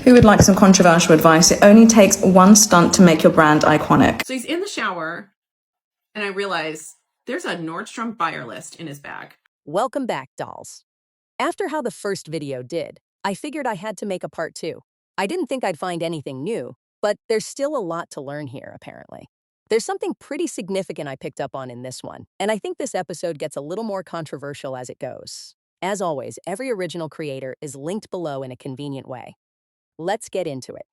Who would like some controversial advice? It only takes one stunt to make your brand iconic. So he's in the shower, and I realize there's a Nordstrom buyer list in his bag. Welcome back, dolls. After how the first video did, I figured I had to make a part 2. I didn't think I'd find anything new, but there's still a lot to learn here, apparently. There's something pretty significant I picked up on in this one, and I think this episode gets a little more controversial as it goes. As always, every original creator is linked below in a convenient way. Let's get into it.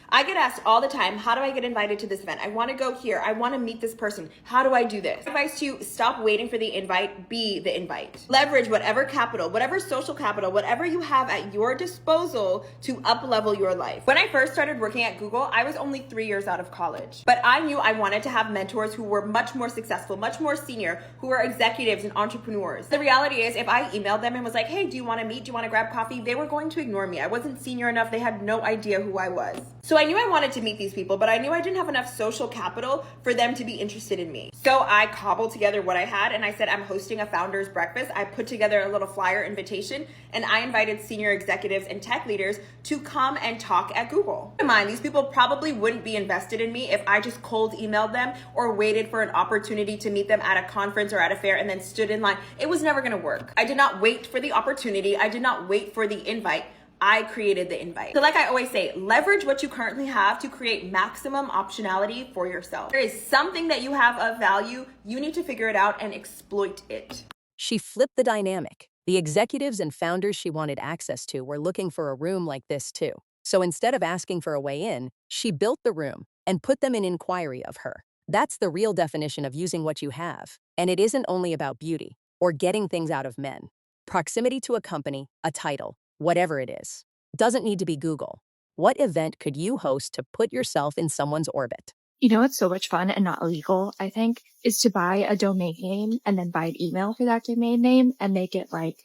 I get asked all the time, how do I get invited to this event? I want to go here. I want to meet this person. How do I do this? Advice to stop waiting for the invite, be the invite. Leverage whatever capital, whatever social capital, whatever you have at your disposal to up-level your life. When I first started working at Google, I was only 3 years out of college, but I knew I wanted to have mentors who were much more successful, much more senior, who were executives and entrepreneurs. The reality is, if I emailed them and was like, hey, do you want to meet? Do you want to grab coffee? They were going to ignore me. I wasn't senior enough. They had no idea who I was. So I knew I wanted to meet these people, but I knew I didn't have enough social capital for them to be interested in me. So I cobbled together what I had and I said, I'm hosting a founder's breakfast. I put together a little flyer invitation and I invited senior executives and tech leaders to come and talk at Google. Keep in mind, these people probably wouldn't be invested in me if I just cold emailed them or waited for an opportunity to meet them at a conference or at a fair and then stood in line. It was never gonna work. I did not wait for the opportunity. I did not wait for the invite. I created the invite. So like I always say, leverage what you currently have to create maximum optionality for yourself. There is something that you have of value, you need to figure it out and exploit it. She flipped the dynamic. The executives and founders she wanted access to were looking for a room like this too. So instead of asking for a way in, she built the room and put them in inquiry of her. That's the real definition of using what you have. And it isn't only about beauty or getting things out of men. Proximity to a company, a title, whatever it is. Doesn't need to be Google. What event could you host to put yourself in someone's orbit? You know what's so much fun and not illegal, I think, is to buy a domain name and then buy an email for that domain name and make it like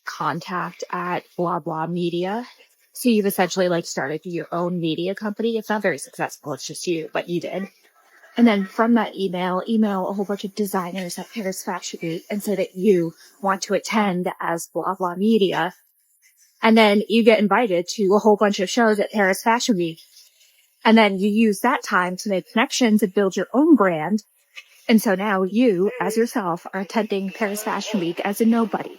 contact at blah, blah media. So you've essentially like started your own media company. It's not very successful. It's just you, but you did. And then from that email a whole bunch of designers at Paris Fashion Week and say that you want to attend as blah, blah media. And then you get invited to a whole bunch of shows at Paris Fashion Week. And then you use that time to make connections and build your own brand. And so now you, as yourself, are attending Paris Fashion Week as a nobody.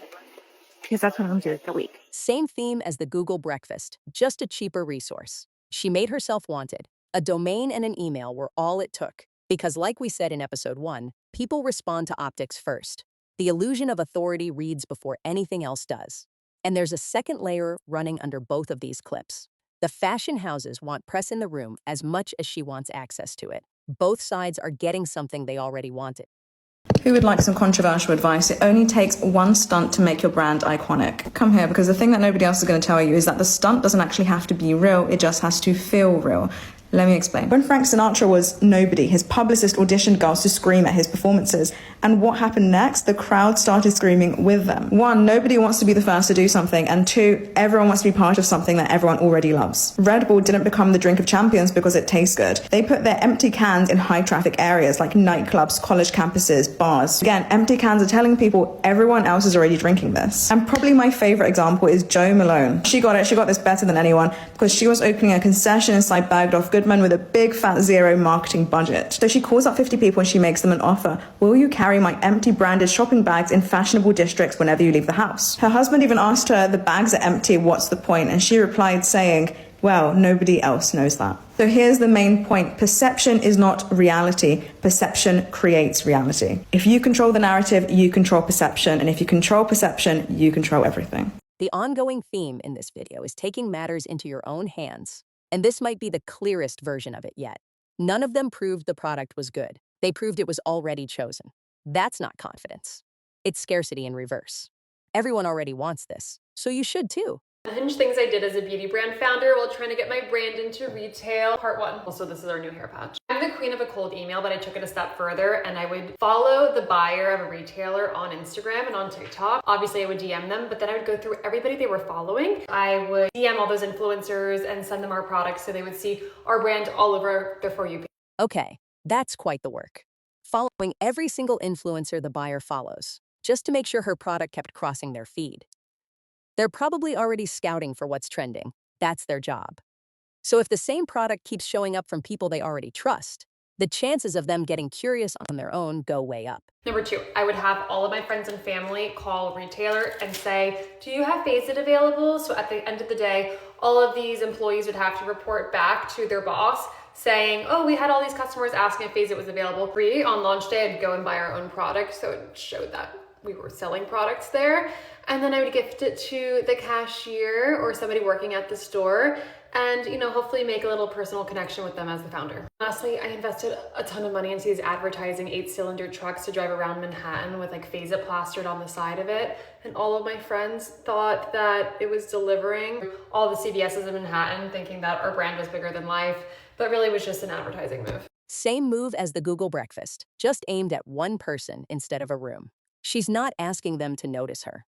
Because that's what I'm doing the week. Same theme as the Google breakfast, just a cheaper resource. She made herself wanted. A domain and an email were all it took. Because like we said in episode 1, people respond to optics first. The illusion of authority reads before anything else does. And there's a second layer running under both of these clips. The fashion houses want press in the room as much as she wants access to it. Both sides are getting something they already wanted. Who would like some controversial advice? It only takes one stunt to make your brand iconic. Come here, because the thing that nobody else is going to tell you is that the stunt doesn't actually have to be real, it just has to feel real. Let me explain. When Frank Sinatra was nobody, his publicist auditioned girls to scream at his performances. And what happened next? The crowd started screaming with them. 1, nobody wants to be the first to do something. And 2, everyone wants to be part of something that everyone already loves. Red Bull didn't become the drink of champions because it tastes good. They put their empty cans in high traffic areas like nightclubs, college campuses, bars. Again, empty cans are telling people everyone else is already drinking this. And probably my favorite example is Jo Malone. She got this better than anyone because she was opening a concession inside Bergdorf Goodman with a big fat zero marketing budget. So she calls up 50 people and she makes them an offer. Will you carry my empty branded shopping bags in fashionable districts whenever you leave the house? Her husband even asked her, the bags are empty, what's the point? And she replied saying, well, nobody else knows that. So here's the main point. Perception is not reality. Perception creates reality. If you control the narrative, you control perception. And if you control perception, you control everything. The ongoing theme in this video is taking matters into your own hands. And this might be the clearest version of it yet. None of them proved the product was good. They proved it was already chosen. That's not confidence. It's scarcity in reverse. Everyone already wants this, so you should too. Unhinged things I did as a beauty brand founder while trying to get my brand into retail. Part 1. Also, this is our new hair patch. I'm the queen of a cold email, but I took it a step further and I would follow the buyer of a retailer on Instagram and on TikTok. Obviously, I would DM them, but then I would go through everybody they were following. I would DM all those influencers and send them our products so they would see our brand all over their For You page. Okay, that's quite the work. Following every single influencer the buyer follows, just to make sure her product kept crossing their feed. They're probably already scouting for what's trending. That's their job. So if the same product keeps showing up from people they already trust, the chances of them getting curious on their own go way up. Number 2, I would have all of my friends and family call a retailer and say, do you have FAZE available? So at the end of the day, all of these employees would have to report back to their boss saying, oh, we had all these customers asking if FAZE was available. On launch day, I'd go and buy our own product, so it showed that we were selling products there. And then I would gift it to the cashier or somebody working at the store and, hopefully make a little personal connection with them as the founder. Lastly, I invested a ton of money into these advertising 8-cylinder trucks to drive around Manhattan with like FAZE plastered on the side of it. And all of my friends thought that it was delivering all the CVS's in Manhattan, thinking that our brand was bigger than life, but really was just an advertising move. Same move as the Google breakfast, just aimed at one person instead of a room. She's not asking them to notice her.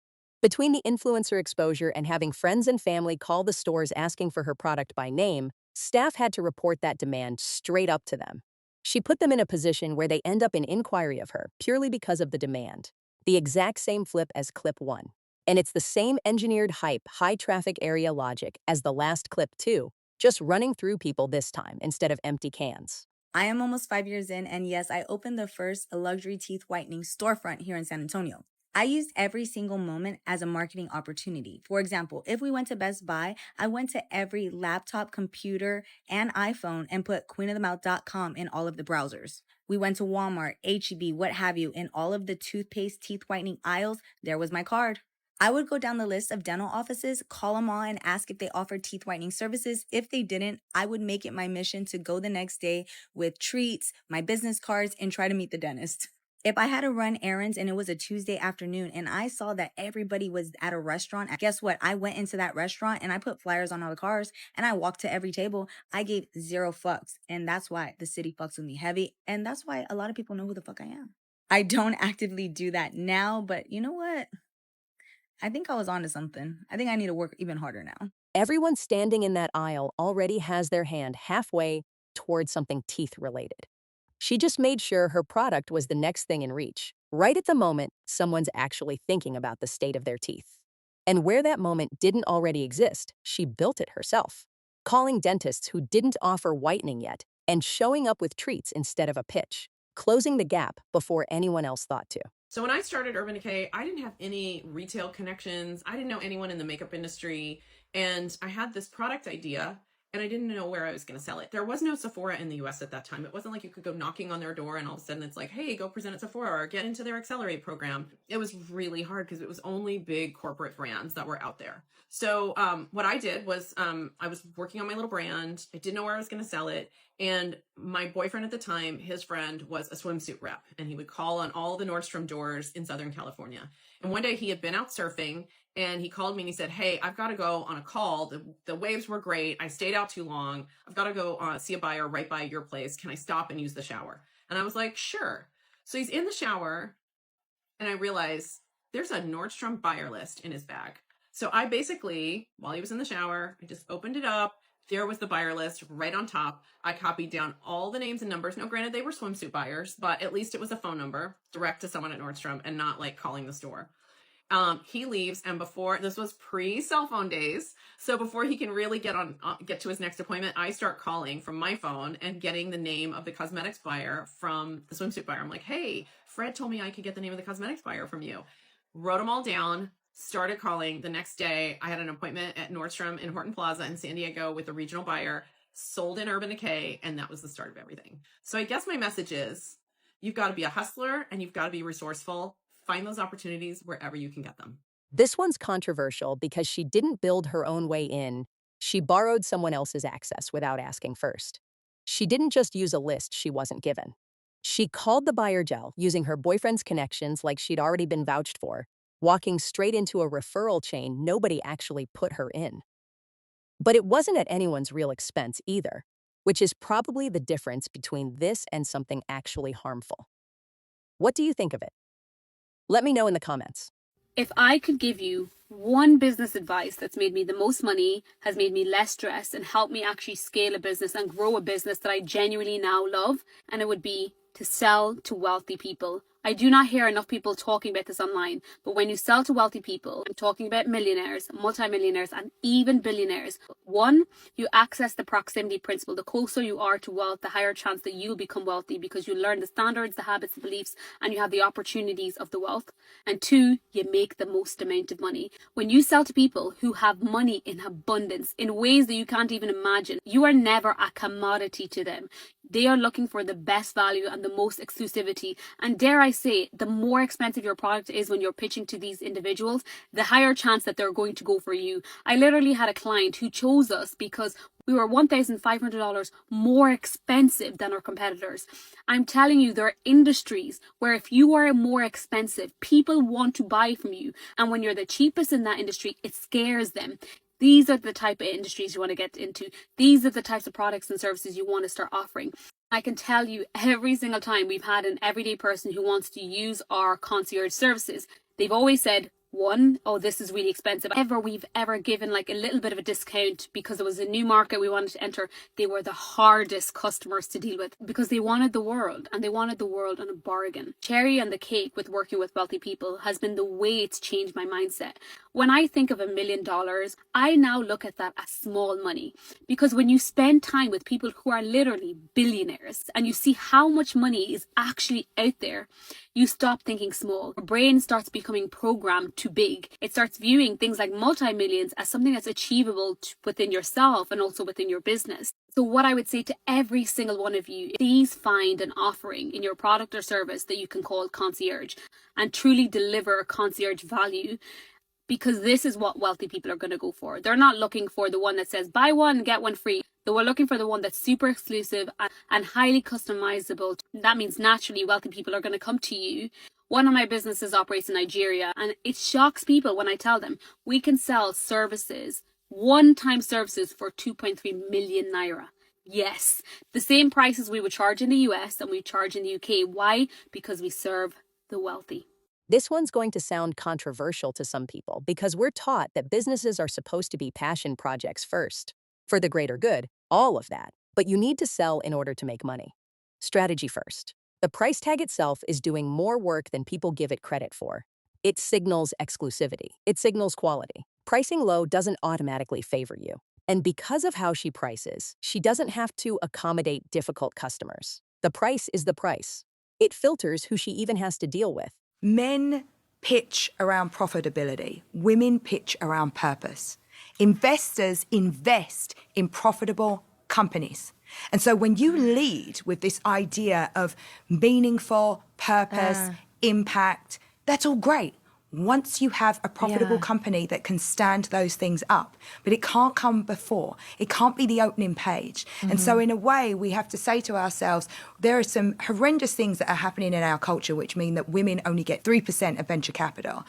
Between the influencer exposure and having friends and family call the stores asking for her product by name, staff had to report that demand straight up to them. She put them in a position where they end up in inquiry of her purely because of the demand. The exact same flip as clip 1. And it's the same engineered hype, high traffic area logic as the last clip 2, just running through people this time instead of empty cans. I am almost 5 years in, and yes, I opened the first luxury teeth whitening storefront here in San Antonio. I used every single moment as a marketing opportunity. For example, if we went to Best Buy, I went to every laptop, computer, and iPhone and put queenofthemouth.com in all of the browsers. We went to Walmart, H-E-B, what have you, in all of the toothpaste, teeth whitening aisles, there was my card. I would go down the list of dental offices, call them all, and ask if they offered teeth whitening services. If they didn't, I would make it my mission to go the next day with treats, my business cards, and try to meet the dentist. If I had to run errands and it was a Tuesday afternoon and I saw that everybody was at a restaurant, guess what? I went into that restaurant and I put flyers on all the cars and I walked to every table. I gave 0 fucks. And that's why the city fucks with me heavy. And that's why a lot of people know who the fuck I am. I don't actively do that now, but you know what? I think I was onto something. I think I need to work even harder now. Everyone standing in that aisle already has their hand halfway towards something teeth-related. She just made sure her product was the next thing in reach, right at the moment someone's actually thinking about the state of their teeth. And where that moment didn't already exist, she built it herself, calling dentists who didn't offer whitening yet and showing up with treats instead of a pitch, closing the gap before anyone else thought to. So when I started Urban Decay, I didn't have any retail connections. I didn't know anyone in the makeup industry. And I had this product idea and I didn't know where I was going to sell it. There was no Sephora in the US at that time. It wasn't like you could go knocking on their door and all of a sudden it's like, hey, go present at Sephora or get into their Accelerate program. It was really hard because it was only big corporate brands that were out there. So what I did was I was working on my little brand. I didn't know where I was going to sell it. And my boyfriend at the time, his friend was a swimsuit rep and he would call on all the Nordstrom doors in Southern California. And one day he had been out surfing and he called me and he said, hey, I've got to go on a call. The waves were great. I stayed out too long. I've got to go see a buyer right by your place. Can I stop and use the shower? And I was like, sure. So he's in the shower and I realize there's a Nordstrom buyer list in his bag. So I basically, while he was in the shower, I just opened it up. There was the buyer list right on top. I copied down all the names and numbers. Now, granted, they were swimsuit buyers, but at least it was a phone number direct to someone at Nordstrom and not like calling the store. He leaves, and this was pre-cell phone days. So before he can really get to his next appointment, I start calling from my phone and getting the name of the cosmetics buyer from the swimsuit buyer. I'm like, hey, Fred told me I could get the name of the cosmetics buyer from you. Wrote them all down. Started calling. The next day, I had an appointment at Nordstrom in Horton Plaza in San Diego with a regional buyer, sold in Urban Decay, and that was the start of everything. So I guess my message is, you've got to be a hustler and you've got to be resourceful. Find those opportunities wherever you can get them. This one's controversial because she didn't build her own way in. She borrowed someone else's access without asking first. She didn't just use a list she wasn't given. She called the buyer gel using her boyfriend's connections like she'd already been vouched for, walking straight into a referral chain nobody actually put her in. But it wasn't at anyone's real expense either, which is probably the difference between this and something actually harmful. What do you think of it? Let me know in the comments. If I could give you one business advice that's made me the most money, has made me less stressed, and helped me actually scale a business and grow a business that I genuinely now love, and it would be to sell to wealthy people I do not hear enough people talking about this online, but when you sell to wealthy people, I'm talking about millionaires, multimillionaires, and even billionaires. One, you access the proximity principle. The closer you are to wealth, the higher chance that you'll become wealthy because you learn the standards, the habits, the beliefs, and you have the opportunities of the wealth. And two, you make the most amount of money. When you sell to people who have money in abundance, in ways that you can't even imagine, you are never a commodity to them. They are looking for the best value and the most exclusivity. And dare I say, the more expensive your product is when you're pitching to these individuals, the higher chance that they're going to go for you. I literally had a client who chose us because we were $1,500 more expensive than our competitors. I'm telling you, there are industries where if you are more expensive, people want to buy from you. And when you're the cheapest in that industry, it scares them. These are the type of industries you want to get into. These are the types of products and services you want to start offering. I can tell you every single time we've had an everyday person who wants to use our concierge services, they've always said, one, oh, this is really expensive. We've ever given like a little bit of a discount because it was a new market we wanted to enter. They were the hardest customers to deal with because they wanted the world, and they wanted the world on a bargain. Cherry on the cake with working with wealthy people has been the way it's changed my mindset. When I think of $1 million, I now look at that as small money, because when you spend time with people who are literally billionaires and you see how much money is actually out there, you stop thinking small. Your brain starts becoming programmed too big. It starts viewing things like multi-millions as something that's achievable within yourself and also within your business. So what I would say to every single one of you, please find an offering in your product or service that you can call concierge and truly deliver concierge value, because this is what wealthy people are going to go for. They're not looking for the one that says buy one, get one free. They were looking for the one that's super exclusive and highly customizable. That means naturally wealthy people are going to come to you. One of my businesses operates in Nigeria, and it shocks people when I tell them we can sell services, one-time services, for 2.3 million naira. Yes, the same prices we would charge in the US and we charge in the UK. Why? Because we serve the wealthy. This one's going to sound controversial to some people because we're taught that businesses are supposed to be passion projects first. For the greater good, all of that. But you need to sell in order to make money. Strategy first. The price tag itself is doing more work than people give it credit for. It signals exclusivity. It signals quality. Pricing low doesn't automatically favor you. And because of how she prices, she doesn't have to accommodate difficult customers. The price is the price. It filters who she even has to deal with. Men pitch around profitability. Women pitch around purpose. Investors invest in profitable companies. And so when you lead with this idea of meaningful purpose, impact, that's all great. Once you have a profitable company that can stand those things up, but it can't come before. It can't be the opening page. And so in a way, we have to say to ourselves, there are some horrendous things that are happening in our culture which mean that women only get 3% of venture capital.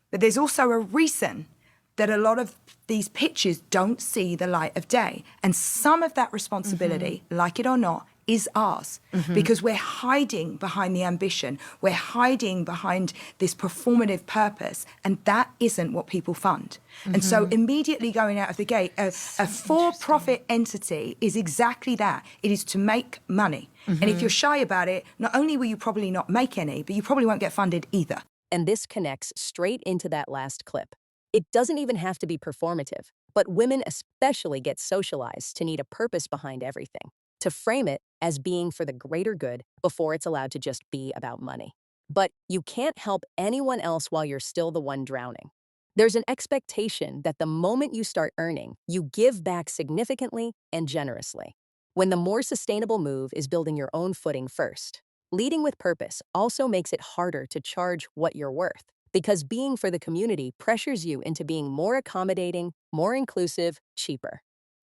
But there's also a reason that a lot of these pitches don't see the light of day. And some of that responsibility, like it or not, is ours, because we're hiding behind the ambition. We're hiding behind this performative purpose, and that isn't what people fund. And so immediately going out of the gate, a for-profit entity is exactly that. It is to make money. And if you're shy about it, not only will you probably not make any, but you probably won't get funded either. And this connects straight into that last clip. It doesn't even have to be performative, but women especially get socialized to need a purpose behind everything, to frame it as being for the greater good before it's allowed to just be about money. But you can't help anyone else while you're still the one drowning. There's an expectation that the moment you start earning, you give back significantly and generously, when the more sustainable move is building your own footing first. Leading with purpose also makes it harder to charge what you're worth, because being for the community pressures you into being more accommodating, more inclusive, cheaper.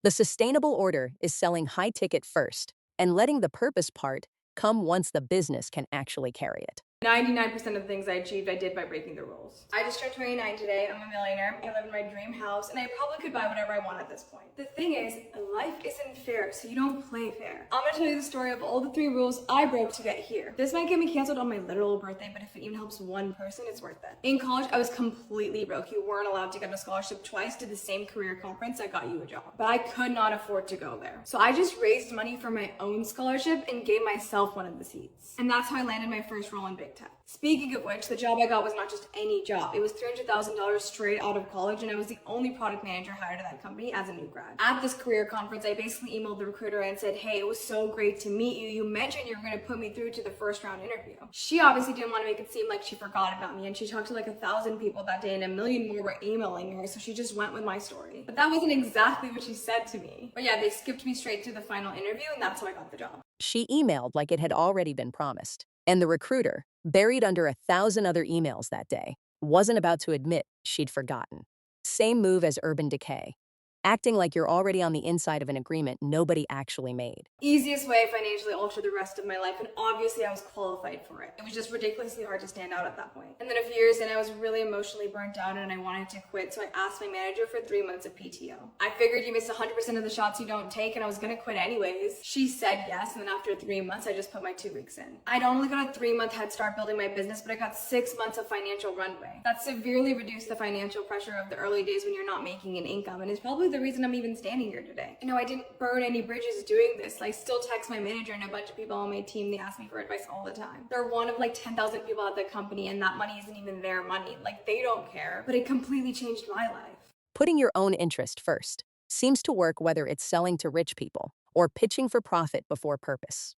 The sustainable order is selling high ticket first and letting the purpose part come once the business can actually carry it. 99% of the things I achieved, I did by breaking the rules. I just turned 29 today. I'm a millionaire. I live in my dream house, and I probably could buy whatever I want at this point. The thing is, life isn't fair, so you don't play fair. I'm gonna tell you the story of all the 3 rules I broke to get here. This might get me canceled on my literal birthday, but if it even helps one person, it's worth it. In college, I was completely broke. You weren't allowed to get a scholarship twice to the same career conference that got you a job. But I could not afford to go there. So I just raised money for my own scholarship and gave myself one of the seats. And that's how I landed my first role in Bitcoin. big tech. Speaking of which, the job I got was not just any job. It was $300,000 straight out of college, and I was the only product manager hired at that company as a new grad. At this career conference, I basically emailed the recruiter and said, hey, it was so great to meet you. You mentioned you were going to put me through to the first round interview. She obviously didn't want to make it seem like she forgot about me, and she talked to like 1,000 people that day, and a million more were emailing her, so she just went with my story. But that wasn't exactly what she said to me. But yeah, they skipped me straight to the final interview, and that's how I got the job. She emailed like it had already been promised. And the recruiter, buried under 1,000 other emails that day, wasn't about to admit she'd forgotten. Same move as Urban Decay, acting like you're already on the inside of an agreement nobody actually made. Easiest way financially alter the rest of my life, and obviously I was qualified for it. It was just ridiculously hard to stand out at that point. And then a few years in, I was really emotionally burnt out and I wanted to quit, so I asked my manager for 3 months of PTO. I figured you miss 100% of the shots you don't take, and I was gonna quit anyways. She said yes, and then after 3 months, I just put my 2 weeks in. I'd only got a 3-month head start building my business, but I got 6 months of financial runway. That severely reduced the financial pressure of the early days when you're not making an income, and is probably the reason I'm even standing here today. You know, I didn't burn any bridges doing this. I still text my manager and a bunch of people on my team. They ask me for advice all the time. They're one of like 10,000 people at the company, and that money isn't even their money. Like, they don't care, but it completely changed my life. Putting your own interest first seems to work whether it's selling to rich people or pitching for profit before purpose.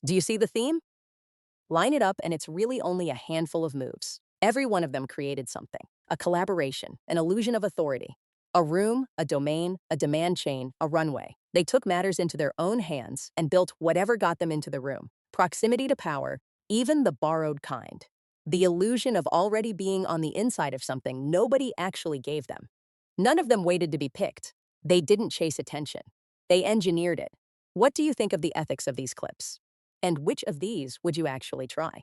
Do you see the theme? Line it up and it's really only a handful of moves. Every one of them created something: a collaboration, an illusion of authority, a room, a domain, a demand chain, a runway. They took matters into their own hands and built whatever got them into the room. Proximity to power, even the borrowed kind. The illusion of already being on the inside of something nobody actually gave them. None of them waited to be picked. They didn't chase attention. They engineered it. What do you think of the ethics of these clips? And which of these would you actually try?